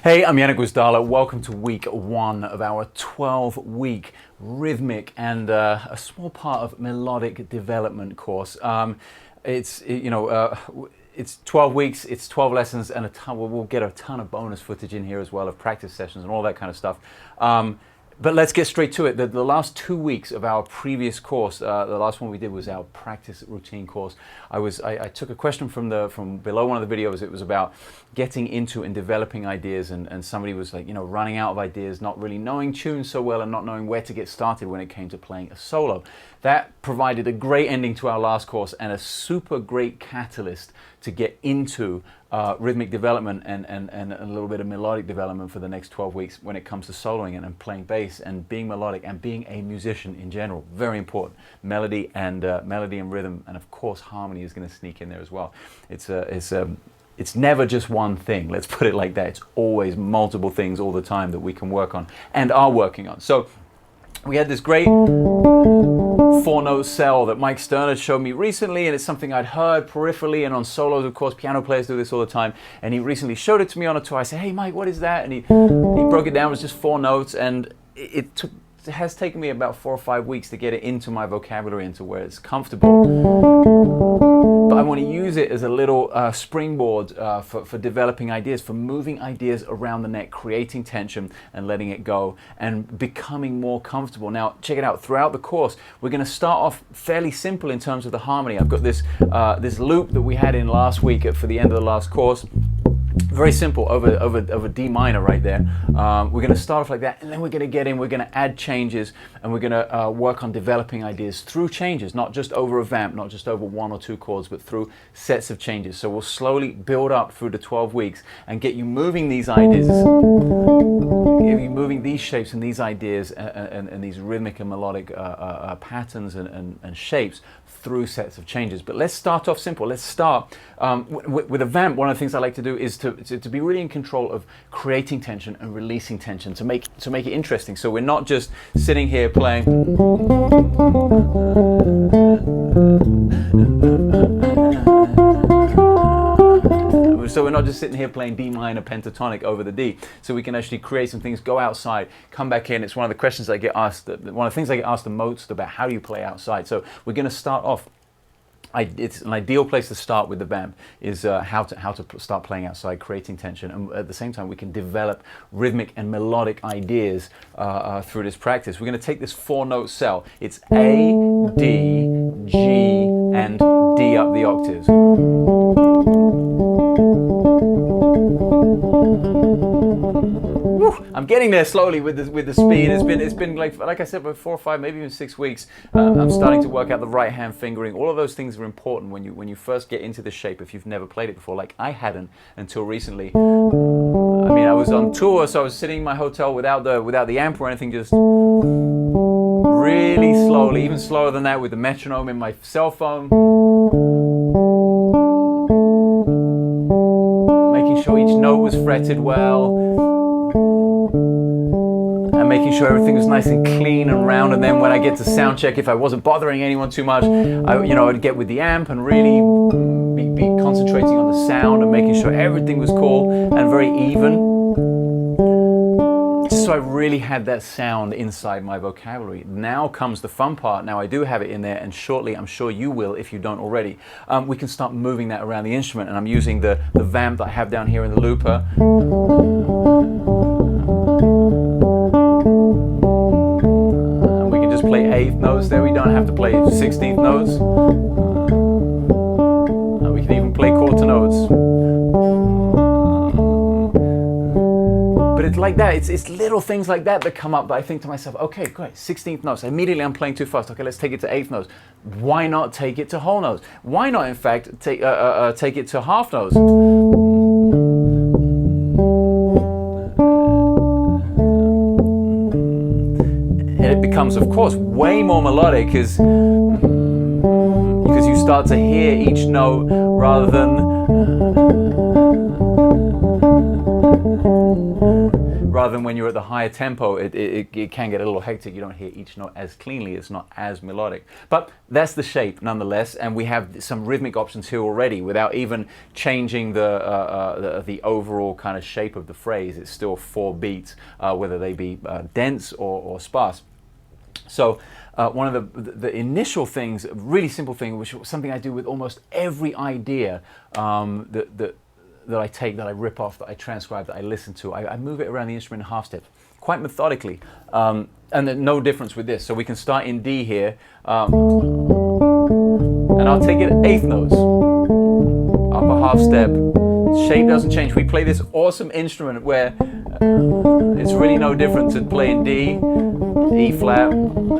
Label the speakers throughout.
Speaker 1: Hey, I'm Yannick Gwizdala. Welcome to week 1 of our 12-week rhythmic and a small part of melodic development course. It's 12 weeks, it's 12 lessons, and we'll get a ton of bonus footage in here as well of practice sessions and all that kind of stuff. But let's get straight to it. The last 2 weeks of our previous course, the last one we did was our practice routine course. I took a question from below one of the videos. It was about getting into and developing ideas, and somebody was like, running out of ideas, not really knowing tunes so well and not knowing where to get started when it came to playing a solo. That provided a great ending to our last course and a super great catalyst to get into rhythmic development and a little bit of melodic development for the next 12 weeks when it comes to soloing and playing bass and being melodic and being a musician in general. Very important. Melody and rhythm, and of course harmony is going to sneak in there as well. It's never just one thing, let's put it like that. It's always multiple things all the time that we can work on and are working on. So we had this great 4-note cell that Mike Stern had showed me recently, and it's something I'd heard peripherally and on solos. Of course, piano players do this all the time, and he recently showed it to me on a tour. I said, hey Mike, what is that? And he broke it down. It was just 4 notes, and it has taken me about 4 or 5 weeks to get it into my vocabulary, into where it's comfortable. But I want to use it as a little springboard for developing ideas, for moving ideas around the neck, creating tension and letting it go and becoming more comfortable. Now, check it out. Throughout the course, we're going to start off fairly simple in terms of the harmony. I've got this loop that we had in last week for the end of the last course. Very simple, over D minor right there. We're going to start off like that, and then we're going to get in, we're going to add changes, and we're going to work on developing ideas through changes, not just over a vamp, not just over 1 or 2 chords, but through sets of changes. So we'll slowly build up through the 12 weeks and get you moving these ideas, get you moving these shapes and these ideas and these rhythmic and melodic patterns and shapes through sets of changes. But let's start off simple. Let's start with a vamp. One of the things I like to do is to be really in control of creating tension and releasing tension, to make it interesting. So we're not just sitting here playing. So we're not just sitting here playing D minor pentatonic over the D. So we can actually create some things, go outside, come back in. It's one of the questions I get asked, one of the things I get asked the most about, how do you play outside? So we're going to start off. It's an ideal place to start with the vamp is how to start playing outside, creating tension, and at the same time we can develop rhythmic and melodic ideas through this practice. We're going to take this 4-note cell. It's A, D, G, and D up the octaves. I'm getting there slowly with the speed. It's been like I said, about 4 or 5, maybe even 6 weeks. I'm starting to work out the right hand fingering. All of those things are important when you first get into the shape. If you've never played it before, like I hadn't until recently. I mean, I was on tour, so I was sitting in my hotel without the amp or anything, just really slowly, even slower than that, with the metronome in my cell phone. Making sure each note was fretted well. And making sure everything was nice and clean and round, and then when I get to sound check, if I wasn't bothering anyone too much, I'd get with the amp and really be concentrating on the sound and making sure everything was cool and very even. So I really had that sound inside my vocabulary. Now comes the fun part. Now I do have it in there, and shortly I'm sure you will if you don't already. We can start moving that around the instrument, and I'm using the vamp that I have down here in the looper. Play 8th notes there. We don't have to play 16th notes. We can even play quarter notes. But it's like that. It's little things like that come up that I think to myself, okay, great, 16th notes. Immediately I'm playing too fast. Okay, let's take it to 8th notes. Why not take it to whole notes? Why not, in fact, take it to half notes? It becomes, of course, way more melodic because you start to hear each note rather than rather than when you're at the higher tempo, it can get a little hectic. You don't hear each note as cleanly. It's not as melodic. But that's the shape nonetheless, and we have some rhythmic options here already without even changing the overall kind of shape of the phrase. It's still 4 beats, whether they be dense or sparse. So one of the initial things, a really simple thing, which is something I do with almost every idea that I take, that I rip off, that I transcribe, that I listen to, I move it around the instrument in half steps, quite methodically. And there's no difference with this. So we can start in D here, and I'll take it at eighth notes, upper half step. Shape doesn't change. We play this awesome instrument where it's really no different to playing D, E flat,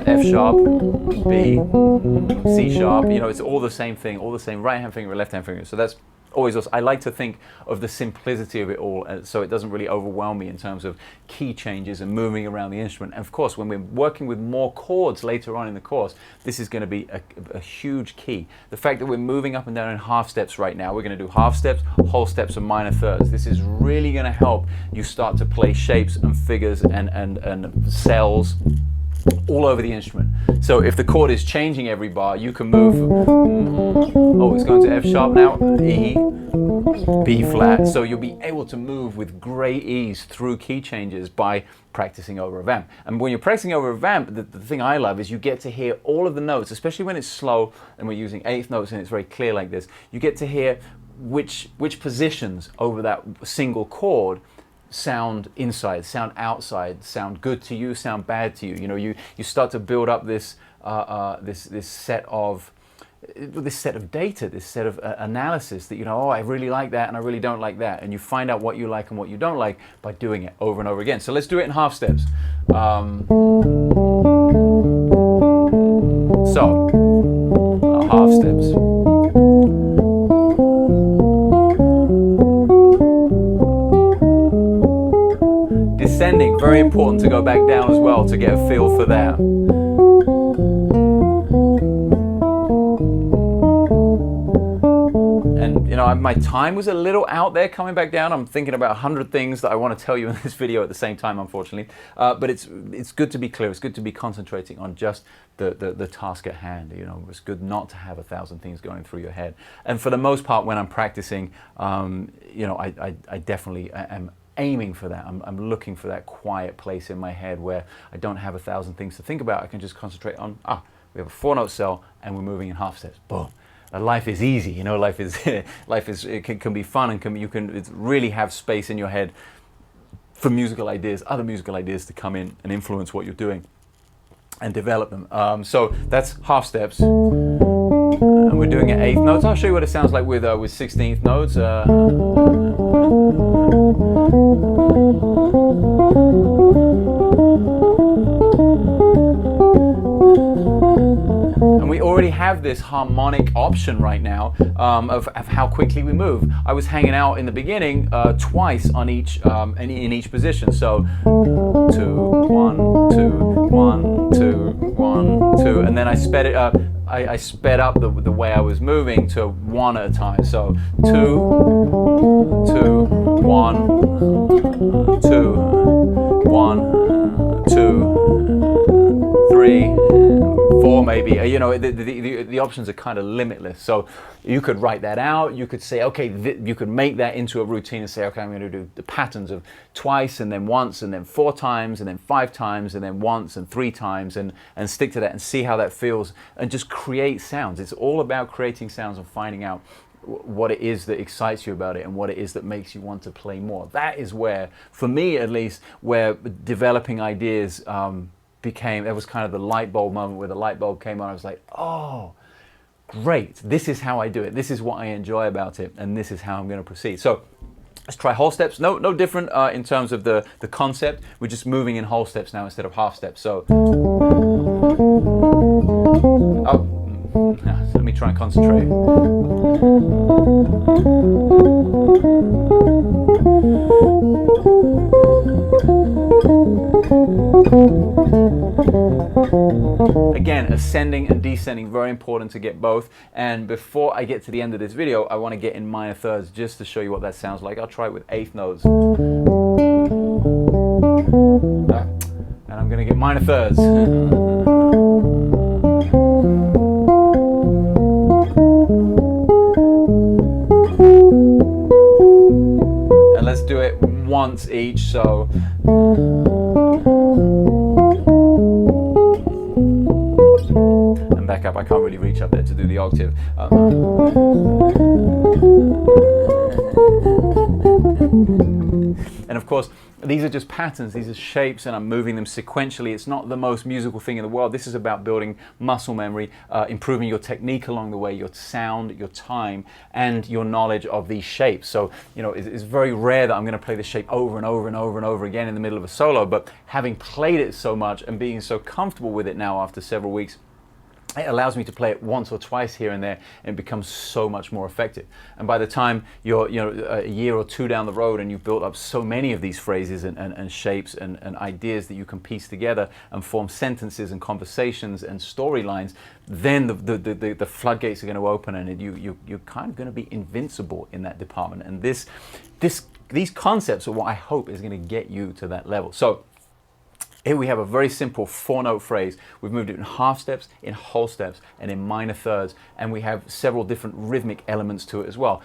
Speaker 1: F sharp, B, C sharp. You know, it's all the same thing, all the same right hand finger, left hand finger. So that's always awesome. I like to think of the simplicity of it all, so it doesn't really overwhelm me in terms of key changes and moving around the instrument. And of course, when we're working with more chords later on in the course, this is going to be a huge key. The fact that we're moving up and down in half steps right now, we're going to do half steps, whole steps, and minor thirds. This is really going to help you start to play shapes and figures and cells all over the instrument. So if the chord is changing every bar, you can move, oh, it's going to F sharp now, E, B flat. So you'll be able to move with great ease through key changes by practicing over a vamp. And when you're practicing over a vamp, the thing I love is you get to hear all of the notes, especially when it's slow and we're using eighth notes and it's very clear like this. You get to hear which positions over that single chord sound inside, sound outside, sound good to you, sound bad to you. You know, you start to build up this this set of data, this set of analysis that, you know, oh, I really like that and I really don't like that, and you find out what you like and what you don't like by doing it over and over again. So let's do it in half steps. Half steps. Descending, very important to go back down as well to get a feel for that. And you know, my time was a little out there coming back down. I'm thinking about 100 things that I want to tell you in this video at the same time, unfortunately. But it's good to be clear. It's good to be concentrating on just the task at hand. You know, it's good not to have 1,000 things going through your head. And for the most part, when I'm practicing, you know, I definitely am aiming for that. I'm looking for that quiet place in my head where I don't have 1,000 things to think about. I can just concentrate on, we have a 4-note cell and we're moving in half steps. Boom. Life is easy, you know. Life is it can be fun, and you can really have space in your head for musical ideas, other musical ideas to come in and influence what you're doing and develop them. So that's half steps, and we're doing it eighth notes. I'll show you what it sounds like with 16th notes. And we already have this harmonic option right now of how quickly we move. I was hanging out in the beginning twice on each in each position. So 2, 1, 2, 1, 2, 1, 2, and then I sped it up. I sped up the way I was moving to 1 at a time. So 2, 2, 1, 2, 1, 2, 3, 4 maybe. You know, the options are kind of limitless. So you could write that out. You could say, okay, you could make that into a routine and say, okay, I'm going to do the patterns of twice and then once and then 4 times and then 5 times and then once and 3 times and stick to that and see how that feels and just create sounds. It's all about creating sounds and finding out what it is that excites you about it and what it is that makes you want to play more. That is where, for me at least, where developing ideas that was kind of the light bulb moment where the light bulb came on. I was like, oh, great. This is how I do it. This is what I enjoy about it. And this is how I'm going to proceed. So let's try whole steps. No different in terms of the concept. We're just moving in whole steps now instead of half steps. So, so let me try and concentrate. Again, ascending and descending, very important to get both. And before I get to the end of this video, I want to get in minor thirds just to show you what that sounds like. I'll try it with eighth notes. minor thirds. And let's do it once each, so. And back up, I can't really reach up there to do the octave. And of course, these are just patterns, these are shapes, and I'm moving them sequentially. It's not the most musical thing in the world. This is about building muscle memory, improving your technique along the way, your sound, your time, and your knowledge of these shapes. So, you know, it's very rare that I'm going to play this shape over and over and over and over again in the middle of a solo, but having played it so much and being so comfortable with it now after several weeks, it allows me to play it once or twice here and there, and it becomes so much more effective. And by the time you're a year or two down the road and you've built up so many of these phrases and shapes and ideas that you can piece together and form sentences and conversations and storylines, then the floodgates are going to open, and you're kind of going to be invincible in that department. And these concepts are what I hope is going to get you to that level. So here we have a very simple 4-note phrase. We've moved it in half steps, in whole steps, and in minor thirds. And we have several different rhythmic elements to it as well.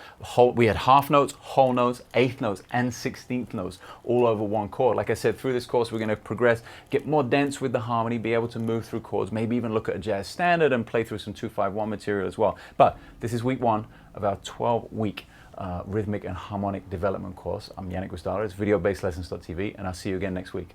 Speaker 1: We had half notes, whole notes, eighth notes, and 16th notes all over one chord. Like I said, through this course, we're going to progress, get more dense with the harmony, be able to move through chords, maybe even look at a jazz standard and play through some 2-5-1 material as well. But this is week 1 of our 12-week rhythmic and harmonic development course. I'm Yannick Guastalla. It's videobasedlessons.tv, and I'll see you again next week.